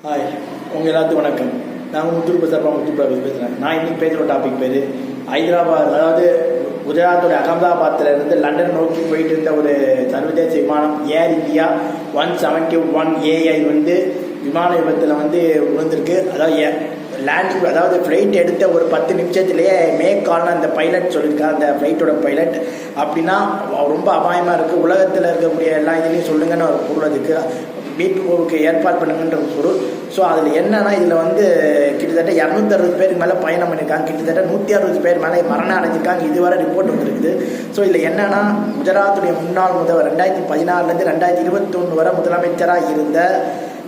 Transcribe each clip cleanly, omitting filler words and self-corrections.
Hi, உங்கள் எல்லாத்துக்கும் வணக்கம். நான் முத்துருப்பு சார்பா முத்துருப்பு பேசுகிறேன். நான் இன்னைக்கு பேசுகிற டாபிக் பேர் ஹைதராபாத், அதாவது குஜராத்தோட அகமதாபாத்தில் இருந்து லண்டன் நோக்கி போயிட்டு இருந்த ஒரு சர்வதேச விமானம் ஏர் இந்தியா 171AI விமான விபத்தில் விழுந்திருக்கு. அதாவது லேண்டிங், அதாவது ஃப்ளைட் எடுத்த ஒரு 10 நிமிஷத்துலேயே மேற்கால்னு அந்த பைலட் சொல்லியிருக்காரு, அந்த ஃப்ளைட்டோட பைலட். அப்படின்னா ரொம்ப அபாயமாக இருக்குது. உலகத்தில் இருக்கக்கூடிய எல்லா இதுலேயும் சொல்லுங்கன்னு ஒரு பொருள், அதுக்கு மீட்புக்கு ஏற்பாடு பண்ணுங்கன்ற ஒரு பொருள். ஸோ அதில் என்னன்னா, இதில் கிட்டத்தட்ட 260 பேருக்கு மேலே பயணம் பண்ணியிருக்காங்க. கிட்டத்தட்ட 160 பேர் மேலே மரணம் அடைஞ்சிருக்காங்க. இதுவரை ரிப்போர்ட் வந்துருக்குது. ஸோ இதில் என்னன்னா, குஜராத்துடைய முன்னாள் முதல்வர் 2016 2021 வரை முதலமைச்சராக இருந்த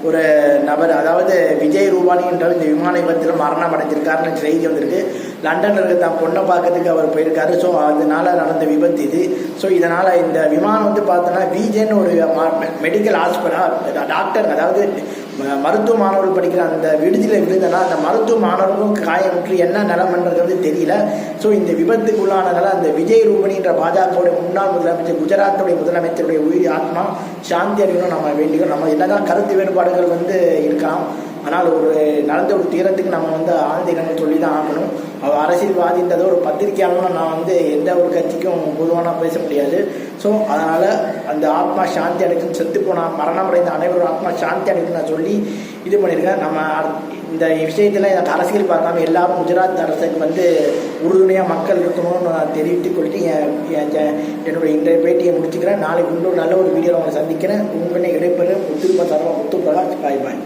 ஒரு நபர், அதாவது விஜய் ரூபானின்ற இந்த விமான விபத்தில் மரணம் அடைஞ்சிருக்காருன்னு செய்தி வந்திருக்கு. லண்டனில் இருக்க தான் பொண்ணை பார்க்கறதுக்கு அவர் போயிருக்காரு. ஸோ அதனால நடந்த விபத்து இது. ஸோ இதனால் இந்த விமானம் பார்த்தோன்னா விஜேன்னு ஒரு மெடிக்கல் ஹாஸ்பிட்டல் டாக்டர், அதாவது மருத்துவ மாணவர்கள் படிக்கிற அந்த விடுதியில் விழுந்தனா அந்த மருத்துவ மாணவர்களும் காயமுற்று என்ன நிலமன்றது தெரியல. ஸோ இந்த விபத்துக்குள்ளானதால் அந்த விஜய் ரூபணின்ற பாஜகவுடைய முன்னாள் முதலமைச்சர், குஜராத்துடைய முதலமைச்சருடைய உயிர் ஆத்மா சாந்தி அடையணும் நம்ம வேண்டிக்கிறோம். நம்ம என்னதான் கருத்து வேறுபாடுகள் இருக்கலாம், ஆனால் ஒரு நடந்த ஒரு தீரத்துக்கு நம்ம ஆழ்ந்த இடங்கள் சொல்லி தான் ஆகணும். அவர் அரசியல்வாதின்றதோ ஒரு பத்திரிகையாளரும் நான் எந்த ஒரு கட்சிக்கும் பொதுவான பேச முடியாது. ஸோ அதனால் அந்த ஆத்மா சாந்தி அடைக்கும், செத்து போனால் மரணம் அடைந்த அனைவரும் ஆத்மா சாந்தி அடைக்கும் நான் சொல்லி இது பண்ணியிருக்கேன். நம்ம இந்த விஷயத்தில் எனக்கு அரசியல் பார்க்காம எல்லாரும் குஜராத் அரசுக்கு உறுதுணையாக மக்கள் இருக்கணும்னு நான் தெரிவித்துக் கொள்ளிட்டு என்னுடைய இன்றைய பேட்டியை முடிச்சுக்கிறேன். நாளைக்கு இன்னொரு நல்ல ஒரு வீடியோவில் உங்களை சந்திக்கிறேன். உண்மையை இடைப்பெறும் முத்துருப்ப சர்வா முத்து பிரகாஷ். பாய் பாய்.